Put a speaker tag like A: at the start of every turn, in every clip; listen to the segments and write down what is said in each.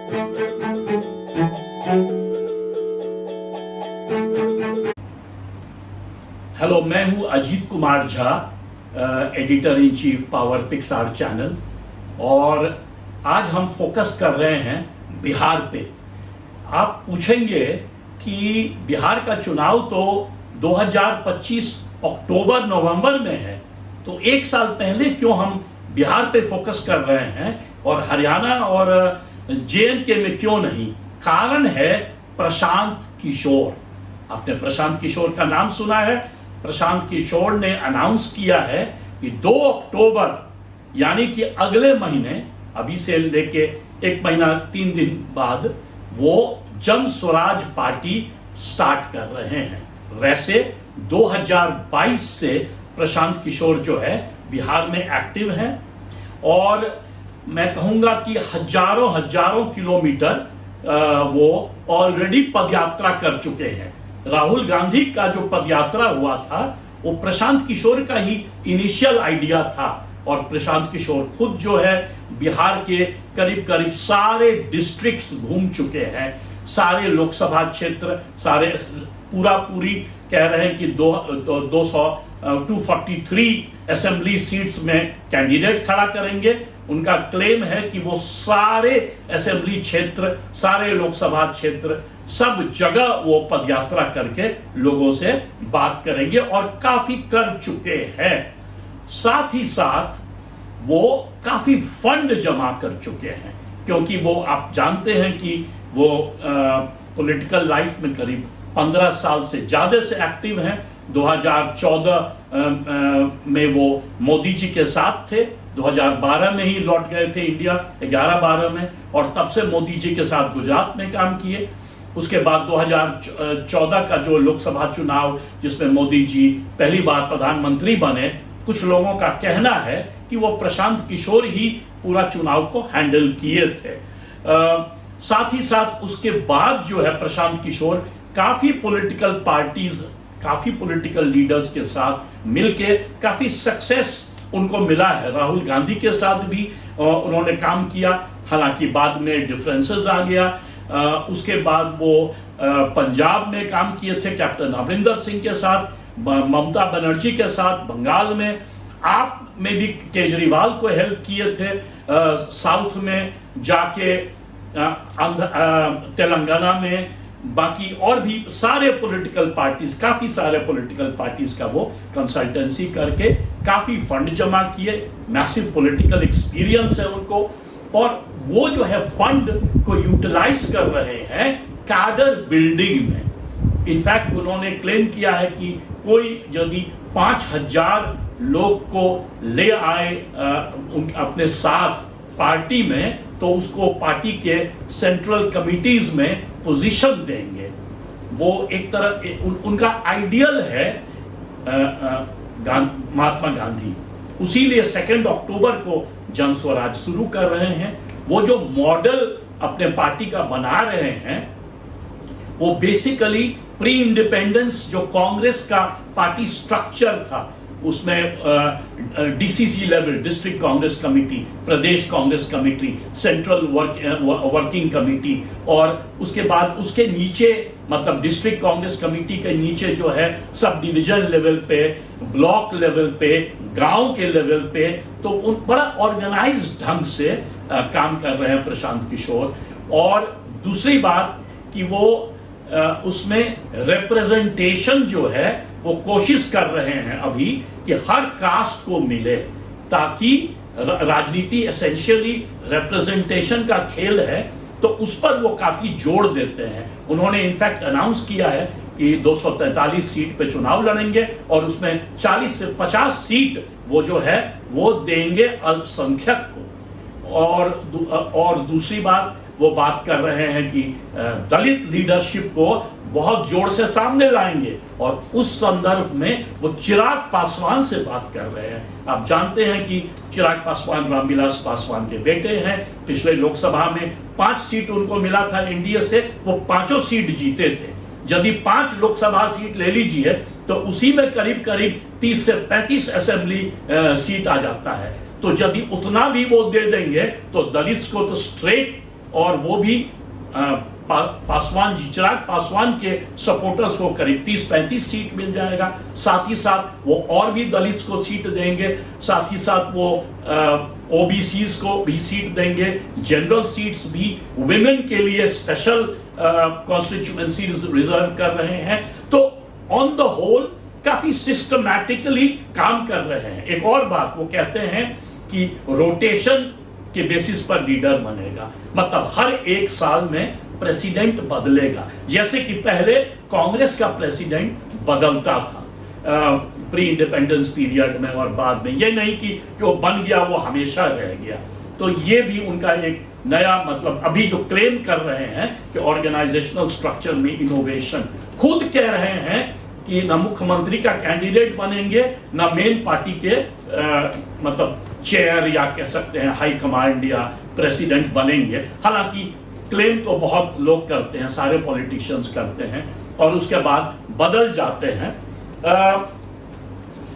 A: Hello, मैं हूं Ajit Kumar Jha, editor in chief power Pixar channel. और आज हम फोकस कर रहे हैं बिहार पे। आप पूछेंगे कि बिहार का चुनाव तो 2025 अक्टूबर नवंबर में है, तो एक साल पहले क्यों हम बिहार पे फोकस कर रहे हैं और हरियाणा और JNK में क्यों नहीं? कारण है प्रशांत किशोर। आपने प्रशांत किशोर का नाम सुना है। प्रशांत किशोर ने अनाउंस किया है कि 2 अक्टूबर यानी कि अगले महीने, अभी से लेके 1 महीना 3 दिन बाद, वो जन स्वराज पार्टी स्टार्ट कर रहे हैं। वैसे 2022 से प्रशांत किशोर जो है बिहार में एक्टिव हैं और मैं कहूंगा कि हजारों किलोमीटर वो ऑलरेडी पदयात्रा कर चुके हैं। राहुल गांधी का जो पदयात्रा हुआ था वो प्रशांत किशोर का ही इनिशियल आइडिया था और प्रशांत किशोर खुद जो है बिहार के करीब सारे डिस्ट्रिक्ट्स घूम चुके हैं, सारे लोकसभा क्षेत्र, सारे पूरी कह रहे हैं कि 243 असेंबली सीट्स में कैंडिडेट खड़ा करेंगे। उनका क्लेम है कि वो सारे असेंबली क्षेत्र, सारे लोकसभा क्षेत्र, सब जगह वो पदयात्रा करके लोगों से बात करेंगे और काफी कर चुके हैं। साथ ही साथ वो काफी फंड जमा कर चुके हैं, क्योंकि वो आप जानते हैं कि वो पॉलिटिकल लाइफ में करीब 15 साल से ज्यादा से एक्टिव हैं। 2014 में वो मोदी जी के साथ थे, 2012 में ही लौट गए थे इंडिया, 11-12 में, और तब से मोदी जी के साथ गुजरात में काम किए। उसके बाद 2014 का जो लोकसभा चुनाव जिसमें मोदी जी पहली बार प्रधानमंत्री बने, कुछ लोगों का कहना है कि वो प्रशांत किशोर ही पूरा चुनाव को हैंडल किए थे। साथ ही साथ उसके बाद जो है प्रशांत किशोर काफी पॉलिटिकल पार्टीज, काफी पॉलिटिकल लीडर्स के साथ मिलके काफी सक्सेस उनको मिला है। राहुल गांधी के साथ भी उन्होंने काम किया, हालांकि बाद में डिफरेंसेस आ गया। उसके बाद वो पंजाब में काम किए थे कैप्टन अमरिंदर सिंह के साथ, ममता बनर्जी के साथ बंगाल में, आप में भी केजरीवाल को हेल्प किए थे, साउथ में जाके तेलंगाना में, बाकी और भी सारे पॉलिटिकल पार्टीज, काफी सारे पॉलिटिकल पार्टीज का वो कंसल्टेंसी करके काफी फंड जमा किए। मैसिव पॉलिटिकल एक्सपीरियंस है उनको और वो जो है फंड को यूटिलाइज कर रहे हैं कैडर बिल्डिंग में। इनफैक्ट उन्होंने क्लेम किया है कि कोई यदि 5000 लोग को ले आए अपने साथ पार्टी में, तो उसको पार्टी के सेंट्रल कमिटीज में पोजीशन देंगे। वो एक तरह उनका आइडियल है महात्मा गांधी। उसीलिए 2 अक्टूबर को जन स्वराज शुरू कर रहे हैं। वो जो मॉडल अपने पार्टी का बना रहे हैं वो बेसिकली प्री इंडिपेंडेंस जो कांग्रेस का पार्टी स्ट्रक्चर था, उसमें DCC level, district Congress committee, प्रदेश Congress committee, central working committee, और उसके बाद उसके नीचे मतलब डिस्ट्रिक्ट कांग्रेस कमेटी के नीचे जो है सब डिवीजन लेवल पे, ब्लॉक लेवल पे, गांव के लेवल पे, तो उन बड़ा ऑर्गेनाइज्ड ढंग से काम कर रहे हैं प्रशांत किशोर। और दूसरी बात कि वो उसमें रिप्रेजेंटेशन जो है वो कोशिश कर रहे हैं अभी कि हर कास्ट को मिले, ताकि राजनीति एसेंशियली रिप्रेजेंटेशन का खेल है, तो उस पर वो काफी जोड़ देते हैं। उन्होंने इनफैक्ट अनाउंस किया है कि 243 सीट पे चुनाव लड़ेंगे और उसमें 40 से 50 सीट वो जो है वो देंगे अल्पसंख्यक को। और दूसरी बात वो बात कर रहे हैं कि दलित लीडरशिप को बहुत जोर से सामने लाएंगे, और उस संदर्भ में वो चिराग पासवान से बात कर रहे हैं। आप जानते हैं कि चिराग पासवान रामविलास पासवान के बेटे हैं। पिछले लोकसभा में 5 सीट उनको मिला था एनडीए से, वो 5 सीट जीते थे। यदि 5 लोकसभा सीट ले लीजिए तो उसी में करीब 30 से 35 असेंबली सीट आ जाता है। तो यदि उतना भी वो दे देंगे तो दलित्स को तो स्ट्रेट और वो भी पासवान, चिराग पासवान के सपोर्टर्स को करीब 30-35 सीट मिल जाएगा। साथ ही साथ वो और भी दलित्स को सीट देंगे, साथ ही साथ वो ओबीसीज को भी सीट देंगे, जनरल सीट्स भी वुमेन के लिए स्पेशल कॉन्स्टिट्यूएंसीज रिजर्व कर रहे हैं। तो ऑन द होल काफी सिस्टमैटिकली काम कर रहे हैं। एक और बात वो कहते हैं कि रोटेशन के बेसिस पर लीडर बनेगा, मतलब हर एक साल में प्रेसिडेंट बदलेगा। जैसे कि पहले कांग्रेस का प्रेसिडेंट बदलता था प्री इंडिपेंडेंस पीरियड में और बाद में, ये नहीं कि जो बन गया वो हमेशा रह गया। तो ये भी उनका एक नया, मतलब अभी जो क्लेम कर रहे हैं कि ऑर्गेनाइजेशनल स्ट्रक्चर में इनोवेशन, खुद कह रहे हैं कि ना मुख्यमंत्री का कैंडिडेट बनेंगे, ना मेन पार्टी के मतलब चेयर या कह सकते हैं हाई कमांड या प्रेसिडेंट बनेंगे। हालांकि क्लेम तो बहुत लोग करते हैं, सारे पॉलिटिशियंस करते हैं और उसके बाद बदल जाते हैं।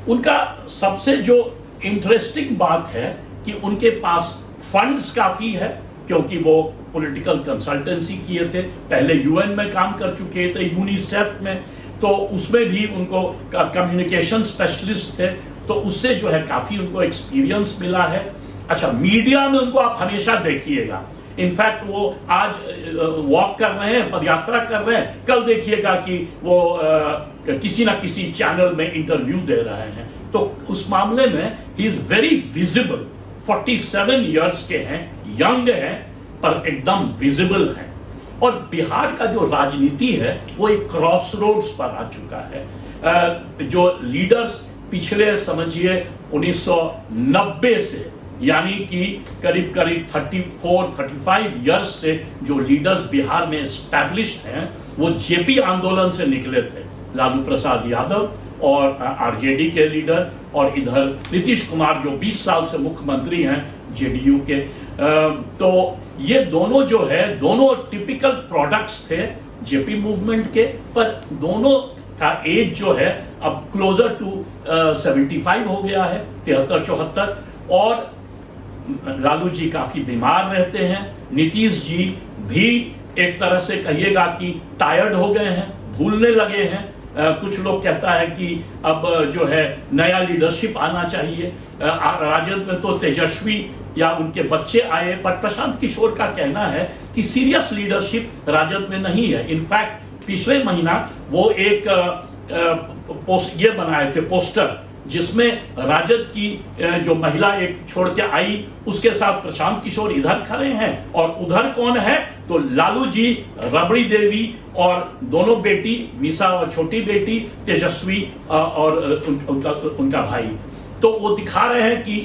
A: उनका सबसे जो इंटरेस्टिंग बात है कि उनके पास फंड्स काफी है, क्योंकि वो पॉलिटिकल कंसल्टेंसी किए थे, पहले यूएन में काम कर चुके थे, यूनिसेफ में, तो उसमें भी उनको कम्युनिकेशन स्पेशलिस्ट थे, तो उससे जो है काफी उनको एक्सपीरियंस मिला है। अच्छा, मीडिया में उनको आप हमेशा देखिएगा, इनफैक्ट वो आज वॉक कर रहे हैं, पदयात्रा कर रहे हैं, कल देखिएगा कि वो किसी ना किसी चैनल में इंटरव्यू दे रहे हैं। तो उस मामले में he is very visible. 47 years के हैं, यंग हैं, पर एकदम विजिबल हैं। और बिहार का जो राजनीति है वो एक क्रॉस रोड्स पर आ चुका है। जो लीडर्स पिछले समझिए 1990 से, यानी कि करीब करीब 34-35 इयर्स से जो लीडर्स बिहार में एस्टैब्लिश्ड हैं, वो जेपी आंदोलन से निकले थे। लालू प्रसाद यादव और आरजेडी के लीडर, और इधर नीतीश कुमार जो 20 साल से मुख्यमंत्री हैं जेडीयू के। तो ये दोनों जो है, दोनों टिपिकल प्रोडक्ट्स थे जेपी मूवमेंट के, पर दोनों का एज जो है अब क्लोजर टू 75 हो गया है, 73-74। और लालू जी काफी बीमार रहते हैं, नीतीश जी भी एक तरह से कहिएगा कि टायर्ड हो गए हैं, भूलने लगे हैं। कुछ लोग कहता है कि अब जो है नया लीडरशिप आना चाहिए। राजद में तो तेजस्वी या उनके बच्चे आए, पर प्रशांत किशोर का कहना है कि सीरियस लीडरशिप राजद में नहीं है। इनफैक्ट पिछले महीना वो एक ये बनाए थे पोस्टर, जिसमें राजद की जो महिला एक छोड़ के आई, उसके साथ प्रशांत किशोर इधर खड़े हैं, और उधर कौन है तो लालू जी, रबड़ी देवी और दोनों बेटी, मीसा और छोटी बेटी तेजस्वी और उनका भाई। तो वो दिखा रहे हैं कि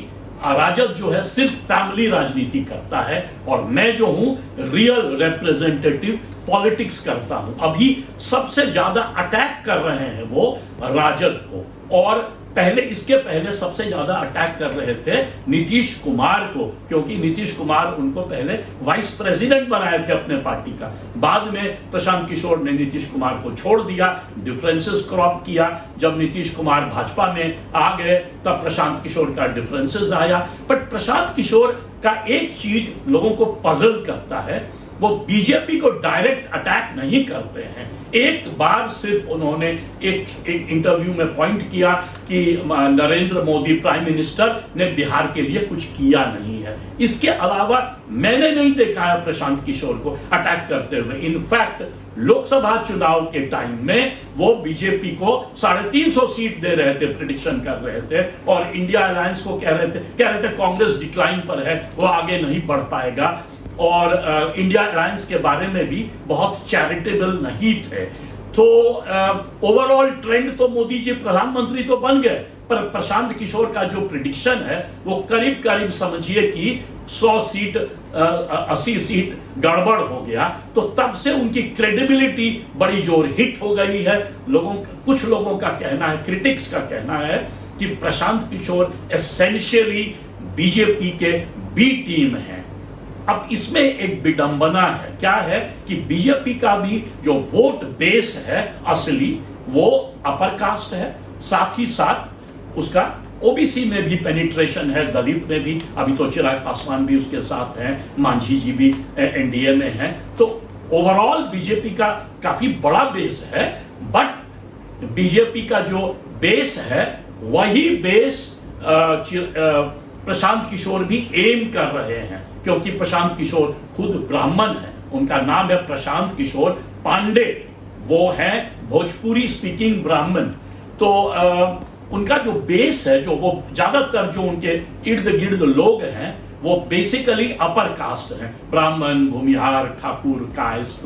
A: राजद जो है सिर्फ फैमिली राजनीति करता है, और मैं जो हूं रियल रिप्रेजेंटेटिव पॉलिटिक्स करता हूं। अभी सबसे ज्यादा अटैक कर रहे हैं वो राजद को, और पहले, इसके पहले सबसे ज्यादा अटैक कर रहे थे नीतीश कुमार को, क्योंकि नीतीश कुमार उनको पहले वाइस प्रेसिडेंट बनाए थे अपने पार्टी का। बाद में प्रशांत किशोर ने नीतीश कुमार को छोड़ दिया, डिफरेंसेस क्रॉप किया। जब नीतीश कुमार भाजपा में आ गए तब प्रशांत किशोर का डिफरेंसेस आया। बट प्रशांत किशोर का एक चीज लोगों को पजल करता है, वो बीजेपी को डायरेक्ट अटैक नहीं करते हैं। एक बार सिर्फ उन्होंने एक इंटरव्यू में पॉइंट किया कि नरेंद्र मोदी प्राइम मिनिस्टर ने बिहार के लिए कुछ किया नहीं है। इसके अलावा मैंने नहीं देखा है प्रशांत किशोर को अटैक करते हुए। इनफैक्ट लोकसभा चुनाव के टाइम में वो बीजेपी को 350 सीट दे रहे थे, प्रेडिक्शन कर रहे थे, और इंडिया अलायंस को कह रहे थे कांग्रेस डिक्लाइन पर है, वो आगे नहीं बढ़ पाएगा। और इंडिया अलायंस के बारे में भी बहुत चैरिटेबल नहीं थे। तो ओवरऑल ट्रेंड तो मोदी जी प्रधानमंत्री तो बन गए, पर प्रशांत किशोर का जो प्रिडिक्शन है वो करीब करीब समझिए कि 100 सीट 80 सीट गड़बड़ हो गया। तो तब से उनकी क्रेडिबिलिटी बड़ी जोर हिट हो गई है। कुछ लोगों का कहना है, क्रिटिक्स का कहना है कि प्रशांत किशोर एसेंशियली बीजेपी के बी टीम है। अब इसमें एक विडंबना है, क्या है कि बीजेपी का भी जो वोट बेस है असली, वो अपर कास्ट है, साथ ही साथ उसका ओबीसी में भी पेनिट्रेशन है, दलित में भी, अभी तो चिराग पासवान भी उसके साथ हैं, मांझी जी भी एनडीए में हैं। तो ओवरऑल बीजेपी का काफी बड़ा बेस है, बट बीजेपी का जो बेस है वही बेस प्रशांत किशोर भी एम कर रहे हैं, क्योंकि प्रशांत किशोर खुद ब्राह्मण है, उनका नाम है प्रशांत किशोर पांडे, वो है भोजपुरी स्पीकिंग ब्राह्मण। तो उनका जो बेस है, जो वो ज्यादातर जो उनके इर्द गिर्द लोग हैं वो बेसिकली अपर कास्ट हैं, ब्राह्मण, भूमिहार, ठाकुर, कायस्थ।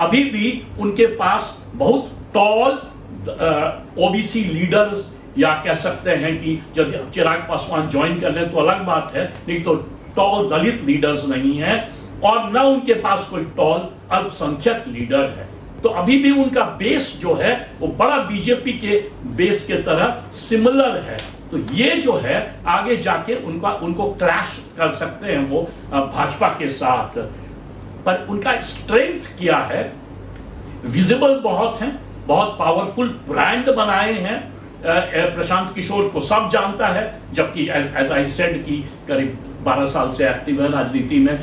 A: अभी भी उनके पास बहुत टॉल ओबीसी लीडर्स, या कह सकते हैं कि जब चिराग पासवान ज्वाइन कर लें तो अलग बात है, नहीं तो टॉल दलित लीडर्स नहीं है, और न उनके पास कोई टॉल अल्पसंख्यक लीडर है। तो अभी भी उनका बेस जो है वो बड़ा बीजेपी के बेस के तरह सिमिलर है। तो ये जो है आगे जाके उनको क्लैश कर सकते हैं वो भाजपा के साथ। पर उनका स्ट्रेंथ क्या है, विजिबल बहुत है, बहुत पावरफुल ब्रांड बनाए हैं। प्रशांत किशोर को सब जानता है, जबकि एज आई सेड की करीब 12 साल से एक्टिव है राजनीति में,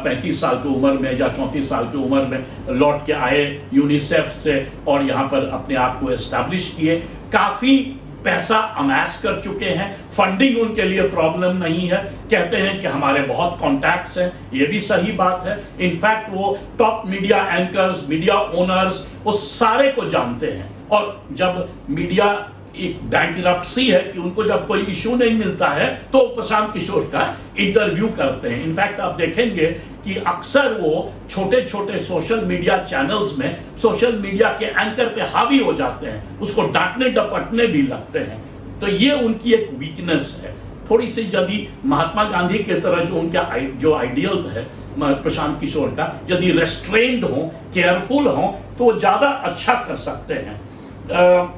A: 35 साल की उम्र में या 34 साल की उम्र में लौट के आए यूनिसेफ से और यहाँ पर अपने आप को एस्टैब्लिश किए, काफी पैसा अमैस कर चुके हैं, फंडिंग उनके लिए प्रॉब्लम नहीं है, कहते हैं कि हमारे बहुत कॉन्टैक्ट्स हैं, ये भी सही बात है। इनफैक्ट वो top media anchors, media owners, वो सारे को जानते हैं, और जब मीडिया एक बैंकरप्सी है कि उनको जब कोई इश्यू नहीं मिलता है तो प्रशांत किशोर का इंटरव्यू करते हैं। इनफैक्ट आप देखेंगे कि अक्सर वो छोटे छोटे सोशल मीडिया चैनल्स में सोशल मीडिया के एंकर पे हावी हो जाते हैं, उसको डांटने डपटने भी लगते हैं। तो ये उनकी एक वीकनेस है थोड़ी सी। यदि महात्मा गांधी के तरह जो उनका जो आइडियल है प्रशांत किशोर का, यदि रेस्ट्रेन्ड हो, केयरफुल हो, तो वो ज्यादा अच्छा कर सकते हैं।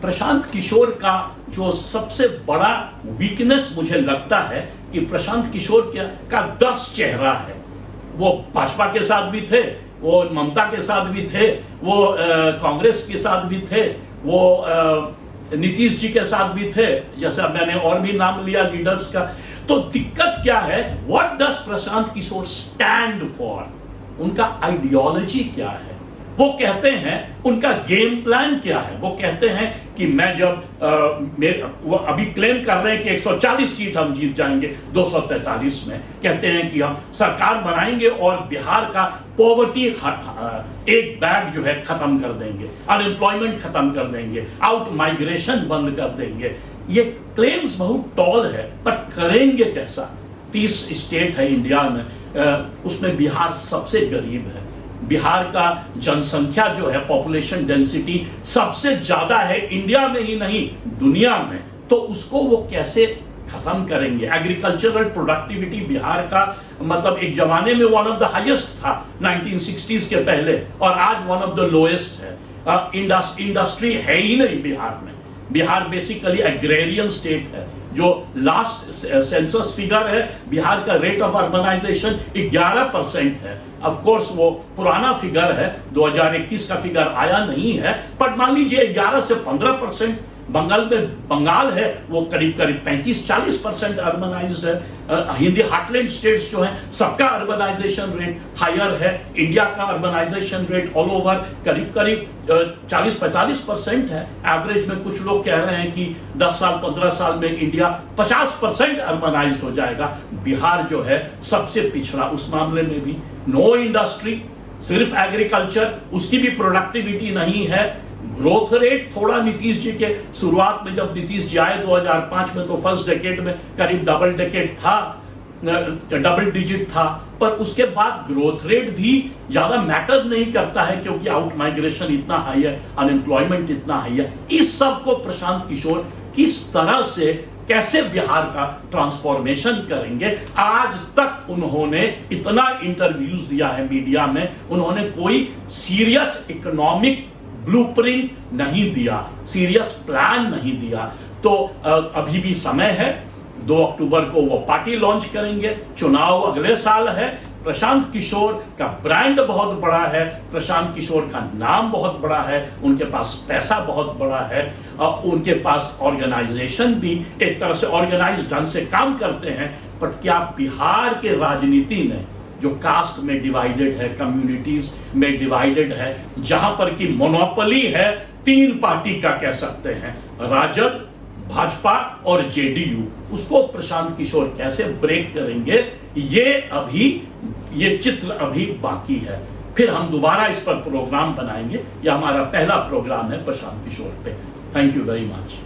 A: प्रशांत किशोर का जो सबसे बड़ा वीकनेस मुझे लगता है कि प्रशांत किशोर का 10 चेहरा है। वो भाजपा के साथ भी थे, वो ममता के साथ भी थे, वो कांग्रेस के साथ भी थे, वो नीतीश जी के साथ भी थे, जैसे मैंने और भी नाम लिया लीडर्स का। तो दिक्कत क्या है, what does Prashant Kishor stand for, उनका आइडियोलॉजी क्या है, वो कहते हैं, उनका गेम प्लान क्या है। वो कहते हैं कि मैं जब वो अभी क्लेम कर रहे हैं कि 140 सीट हम जीत जाएंगे 243 में, कहते हैं कि हम सरकार बनाएंगे और बिहार का पॉवर्टी एक बैग जो है खत्म कर देंगे, अनएम्प्लॉयमेंट खत्म कर देंगे, आउट माइग्रेशन बंद कर देंगे। ये क्लेम्स बहुत टॉल है, पर करेंगे कैसा। 30 स्टेट है इंडिया में, उसमें बिहार सबसे गरीब है। बिहार का जनसंख्या जो है, पॉपुलेशन डेंसिटी सबसे ज्यादा है इंडिया में ही नहीं दुनिया में। तो उसको वो कैसे खत्म करेंगे। एग्रीकल्चरल प्रोडक्टिविटी बिहार का मतलब एक जमाने में वन ऑफ द हाईएस्ट था 1960s के पहले, और आज वन ऑफ द लोएस्ट है। इंडस्ट्री है ही नहीं बिहार में। बिहार बेसिकली एग्रेरियन स्टेट है। जो लास्ट सेंसस फिगर है, बिहार का रेट ऑफ अर्बनाइजेशन 11% है। ऑफ कोर्स वो पुराना फिगर है, 2021 का फिगर आया नहीं है, पर मान लीजिए 11 से 15%। बंगाल है वो करीब 35-40% अर्बनाइज्ड है। हिंदी हार्टलैंड स्टेट्स जो हैं सबका अर्बनाइजेशन रेट हायर है। इंडिया का अर्बनाइजेशन रेट ऑल ओवर करीब 40-45% है एवरेज में। कुछ लोग कह रहे हैं कि 10 साल 15 साल में इंडिया 50% अर्बनाइज्ड हो जाएगा। बिहार जो है सबसे पिछड़ा उस मामले में भी। नो इंडस्ट्री, सिर्फ एग्रीकल्चर, उसकी भी प्रोडक्टिविटी नहीं है। ग्रोथ रेट थोड़ा नीतीश जी के शुरुआत में, जब नीतीश जी आए 2005 में, तो फर्स्ट डेकेड में करीब डबल डिजिट था, पर उसके बाद ग्रोथ रेट भी ज्यादा मैटर नहीं करता है, क्योंकि आउट माइग्रेशन इतना हाई है, अनएम्प्लॉयमेंट इतना हाई है। इस सब को प्रशांत किशोर किस तरह से, कैसे बिहार का ट्रांसफॉर्मेशन करेंगे। आज तक उन्होंने इतना इंटरव्यूज दिया है मीडिया में, उन्होंने कोई सीरियस इकोनॉमिक ब्लूप्रिंट नहीं दिया, सीरियस प्लान नहीं दिया। तो अभी भी समय है, 2 अक्टूबर को वो पार्टी लॉन्च करेंगे, चुनाव अगले साल है, प्रशांत किशोर का ब्रांड बहुत बड़ा है, प्रशांत किशोर का नाम बहुत बड़ा है, उनके पास पैसा बहुत बड़ा है, और उनके पास ऑर्गेनाइजेशन भी एक तरह से ऑर्गेनाइज ढंग से काम करते हैं। पर क्या बिहार के राजनीति में जो कास्ट में डिवाइडेड है, कम्युनिटीज में डिवाइडेड है, जहां पर की मोनोपोली है 3 पार्टी का कह सकते हैं, राजद, भाजपा और जेडीयू, उसको प्रशांत किशोर कैसे ब्रेक करेंगे, ये चित्र अभी बाकी है। फिर हम दोबारा इस पर प्रोग्राम बनाएंगे। यह हमारा पहला प्रोग्राम है प्रशांत किशोर पे। Thank you very much.